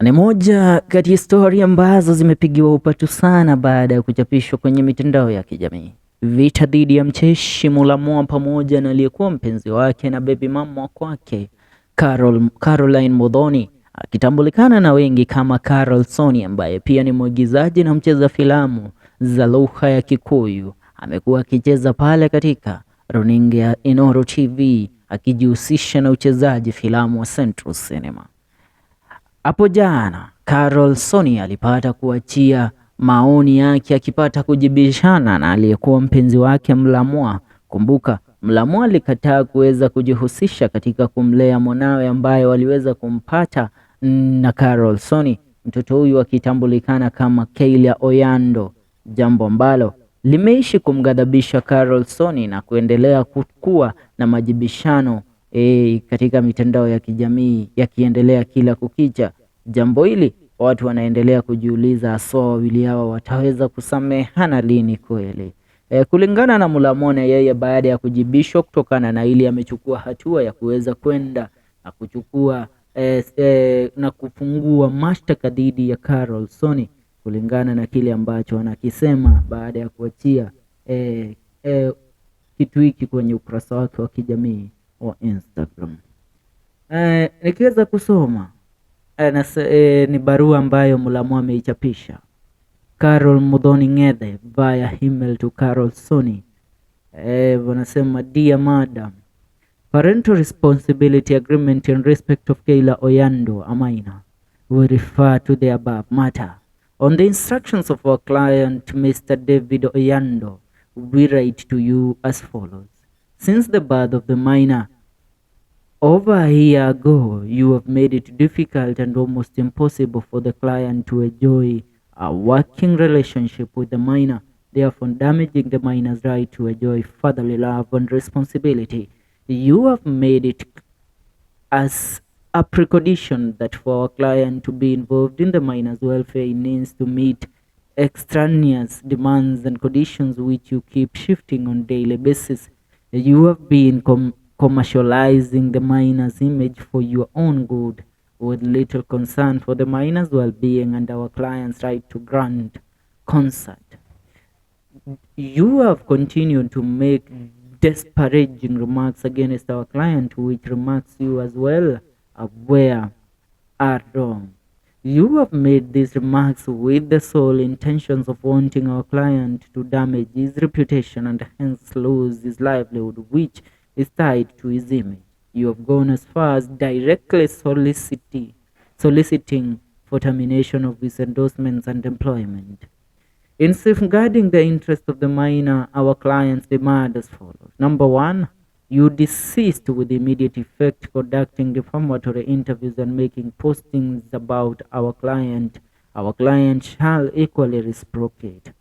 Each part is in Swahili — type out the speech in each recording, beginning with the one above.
Ni moja kati ya stori ambazo zimepigiwa upatu sana baada ya kuchapishwa kwenye mitandao ya kijamii. Vita dhidi ya mcheshi Mulamwah pamoja na aliyekuwa mpenzi wake na baby mama kwake Caroline Muthoni, akitambulikana na wengi kama Sonie, ambaye pia ni mwigizaji na mcheza filamu za lugha ya Kikuyu. Amekuwa akicheza pale katika runinga ya Inooro TV akijihusisha na uchezaji filamu wa Central Cinema. Hapo jana Sonie alipata kuachia maoni yake akipata kujibishana na aliyekuwa mpenzi wake Mulamwah. Kumbuka, Mulamwah alikataa kuweza kujihusisha katika kumlea mwanawe ambaye waliweza kumpata na Sonie, mtoto huyu akitambulikana kama Kayla Oyando, jambo ambalo limeishi kumghadhabisha Sonie na kuendelea kukua na majibishano katika mitandao ya kijamii yakiendelea kila kukicha. Jambo hili watu wanaendelea kujiuliza haswa wawili hawa wataweza kusamehana lini kweli? Kulingana na Mulamwah, yeye baada ya kujibishwa kutokana na ili amechukua hatua ya kuweza kwenda na kuchukua na kufungua mashtaka dhidi ya Sonie, kulingana na kile ambacho anakisema baada ya kuachia kitu hiki kwenye ukurasa wake wa kijamii wa Instagram. Nikiweza kusoma ni barua ambayo Mulamwah ameichapisha Carol Muthoni Ng'ethe via email to Sonie. Wanasema, Dear Madam, Parental Responsibility Agreement in respect of Kayla Oyando, a minor, we refer to the above matter. On the instructions of our client, Mr. David Oyando, we write to you as follows. Since the birth of the minor over a year ago, you have made it difficult and almost impossible for the client to enjoy a working relationship with the minor, therefore damaging the minor's right to enjoy fatherly love and responsibility. You have made it as a precondition that for our client to be involved in the minor's welfare, he needs to meet extraneous demands and conditions which you keep shifting on daily basis. You have been commercializing the minor's image for your own good, with little concern for the minor's well-being and our client's right to grant consent. You have continued to make disparaging remarks against our client, which remarks you as well aware are wrong. You have made these remarks with the sole intentions of wanting our client to damage his reputation and hence lose his livelihood, which is tied to his image. You have gone as far as directly soliciting for termination of his endorsements and employment. In safeguarding the interest of the minor, our clients demand as follows. Number one, you desist with immediate effect conducting defamatory interviews and making postings about our client. Our client shall equally reciprocate.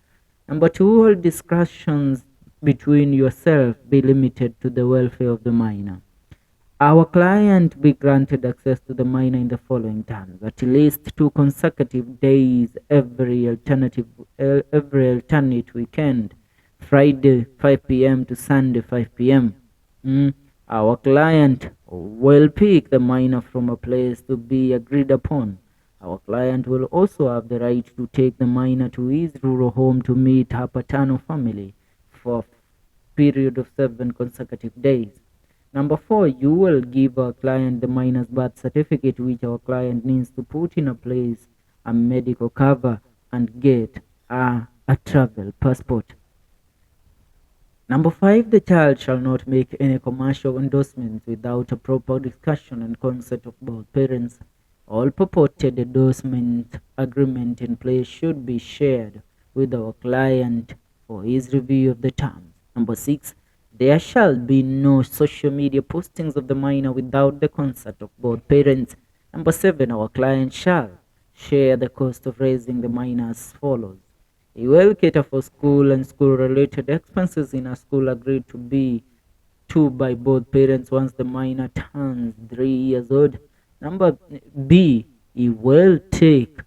Number two, all discussions between yourself be limited to the welfare of the minor. Our client be granted access to the minor in the following terms: at least 2 consecutive days every alternate weekend, Friday 5 p.m. to Sunday 5 p.m. Our client will pick the minor from a place to be agreed upon. Our client will also have the right to take the minor to his rural home to meet her paternal family for a period of 7 consecutive days. Number 4, you will give our client the minor's birth certificate, which our client needs to put in a place, a medical cover, and get a travel passport. Number 5, the child shall not make any commercial endorsements without a proper discussion and consent of both parents. All purported endorsement agreement in place should be shared with our client for his review of the terms. Number 6, there shall be no social media postings of the minor without the consent of both parents. Number 7, our client shall share the cost of raising the minor as follows. He will cater for school and school-related expenses in a school agreed to by both parents once the minor turns 3 years old. Number B, he will take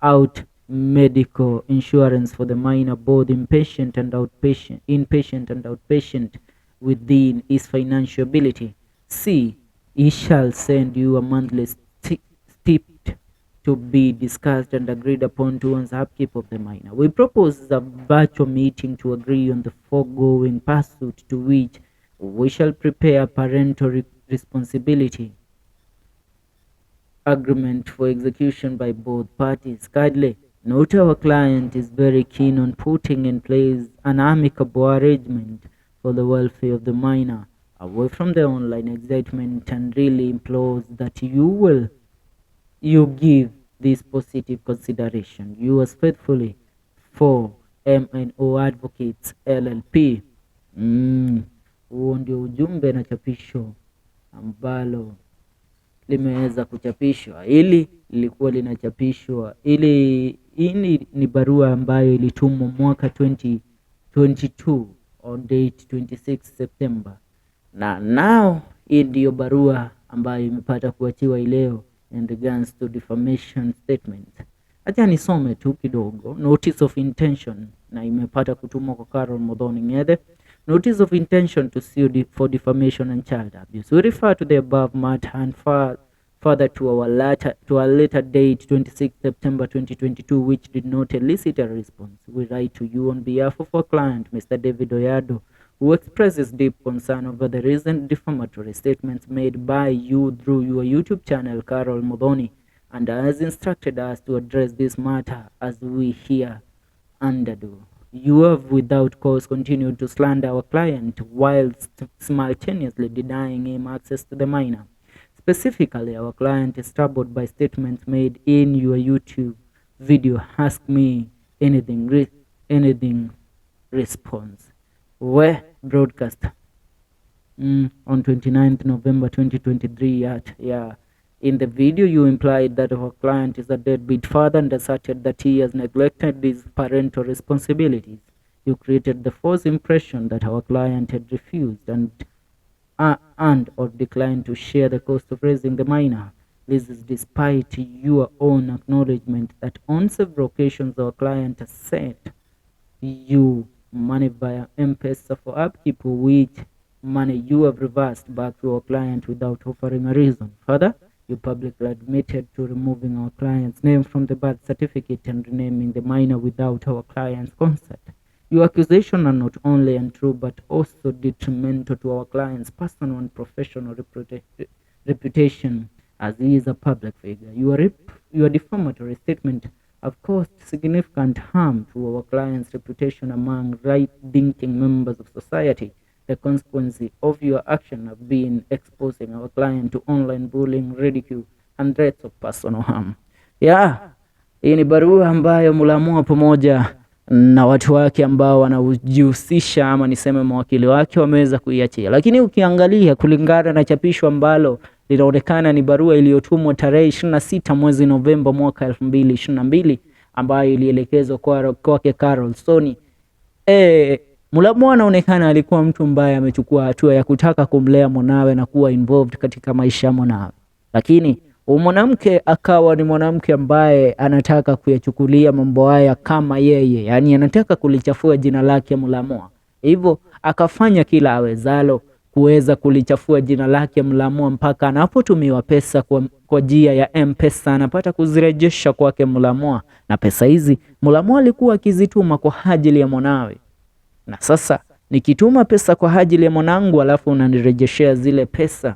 out medical insurance for the minor, both inpatient and outpatient, within his financial ability. C, he shall send you a monthly to be discussed and agreed upon towards upkeep of the minor. We propose a virtual meeting to agree on the foregoing pursuit, to which we shall prepare parental responsibility agreement for execution by both parties. Kindly note, our client is very keen on putting in place an amicable arrangement for the welfare of the minor away from the online excitement, and really implores that you give this positive consideration. Yours faithfully, for MNO Advocates LLP. Huo ndio ujumbe na chapisho ambalo limeweza kuchapishwa. Hili lilikuwa linachapishwa, hii ni barua ambayo ilitumwa mwaka 2022 on date 26 September, na now hii ndiyo barua ambayo imepata kuachiwa leo in regards to defamation statement. Acha nisome tu kidogo. Notice of intention, na imepata kutumwa kwa Carol Muthoni Ng'ethe. Notice of intention to sue for defamation and child abuse. We refer to the above matter and further to our later date 26 September 2022, which did not elicit a response. We write to you on behalf of our client, Mr. David Oyado, who expresses deep concern over the recent defamatory statements made by you through your YouTube channel, Carol Muthoni, and has instructed us to address this matter as we here underdo. You have without cause continued to slander our client whilst simultaneously denying him access to the minor. Specifically, our client is troubled by statements made in your YouTube video, Ask Me Anything response, where broadcast on 29th November 2023 in the video, you implied that our client is a deadbeat father and asserted that he has neglected his parental responsibilities. You created the false impression that our client had refused and or declined to share the cost of raising the minor. This is despite your own acknowledgement that on several occasions our client has sent you money via M-Pesa for upkeep, which money you have reversed back to our client without offering a reason. Further, you publicly admitted to removing our client's name from the birth certificate and renaming the minor without our client's consent. Your accusations are not only untrue but also detrimental to our client's personal and professional reputation, as he is a public figure. Your defamatory statement have caused significant harm to our client's reputation among right-thinking members of society. The consequence of your action have been exposing our client to online bullying, ridicule, and threats of personal harm. Hii ni barua ambayo Mulamwah pamoja na watu wake ambao wanajihusisha ama niseme mawakili wake wameweza kuiachia. Lakini ukiangalia kulingana na chapisho ambalo linaonekana ni barua iliyotumwa tarehe 26 mwezi Novemba mwaka 2022 ambayo ilielekezwa kwake Carol Sonie. Mulamwah anaonekana alikuwa mtu ambaye amechukua hatua ya kutaka kumlea mwanawe na kuwa involved katika maisha ya mwanawe. Lakini mwanamke akawa ni mwanamke ambaye anataka kuyachukulia mambo haya kama yeye, yani anataka kulichafua jina lake Mulamwah. Hivyo akafanya kila awezalo kuweza kulichafua jina lake Mulamwah, mpaka anapotumiwa pesa kwa njia ya M-Pesa anapata kuzirejesha kwake Mulamwah, na pesa hizi Mulamwah alikuwa akizituma kwa ajili ya mwanawe. Na sasa nikituma pesa kwa ajili ya mwanangu alafu unanirejeshea zile pesa,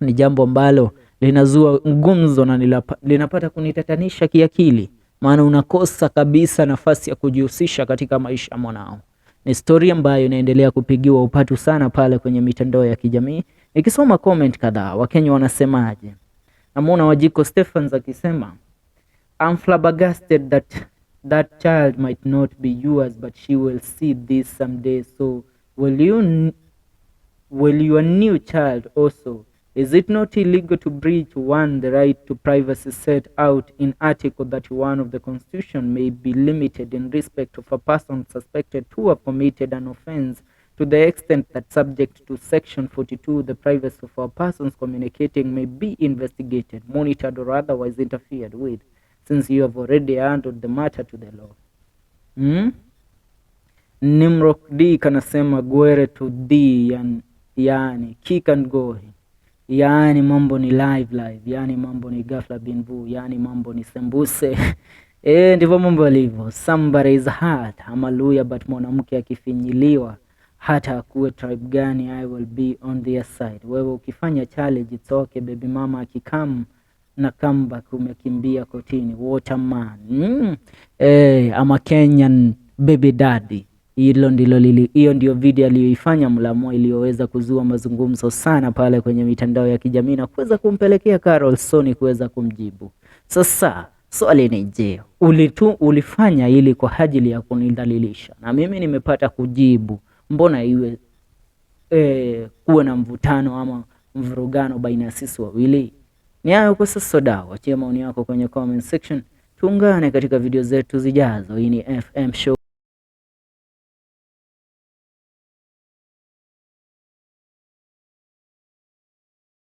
ni jambo ambalo linazua ngumzo na linapata kunitatanisha kiakili, maana unakosa kabisa nafasi ya kujihusisha katika maisha ya mwanao. Ni story ambayo inaendelea kupigiwa upatu sana pale kwenye mitandao ya kijamii. Nikisoma comment kadhaa, Wakenya wanasemaje? Namuona Wajiko Stephens akisema, I'm flabbergasted that child might not be yours, but she will see this someday. So will your new child also? Is it not illegal to breach the right to privacy set out in Article 31 of the Constitution may be limited in respect of a person suspected to have committed an offense to the extent that, subject to Section 42, the privacy of a person's communicating may be investigated, monitored, or otherwise interfered with, since you have already handled the matter to the law. Nimrok D kanasema gwere to D, yani kick and go. yani mambo ni live, yani mambo ni ghafla bin vu, yani mambo ni sembuse. Ndivyo mambo yalivyo. Somebody is hurt, hallelujah, but mwanamke akifinyiliwa hata akuwe tribe gani, I will be on their side. Wewe ukifanya challenge, it's okay. Baby mama akikam na comeback, umekimbia kotini, what a man. Ama Kenyan baby daddy. Hiyo ndio video aliyoifanya Mulamwah, iliyoweza kuzua mazungumzo sana pale kwenye mitandao ya kijamii na kuweza kumpelekea Carol Sonie kuweza kumjibu. Sasa swali ni je, ulifanya ili kwa ajili ya kunidhalilisha? Na mimi nimepata kujibu. Mbona iwe kuwe na mvutano ama mvurugano baina ya sisi wawili? Ni hayo kwa sasa dawa. Achia maoni yako kwenye comment section. Tuungane katika video zetu zijazo. Hii ni FM Show.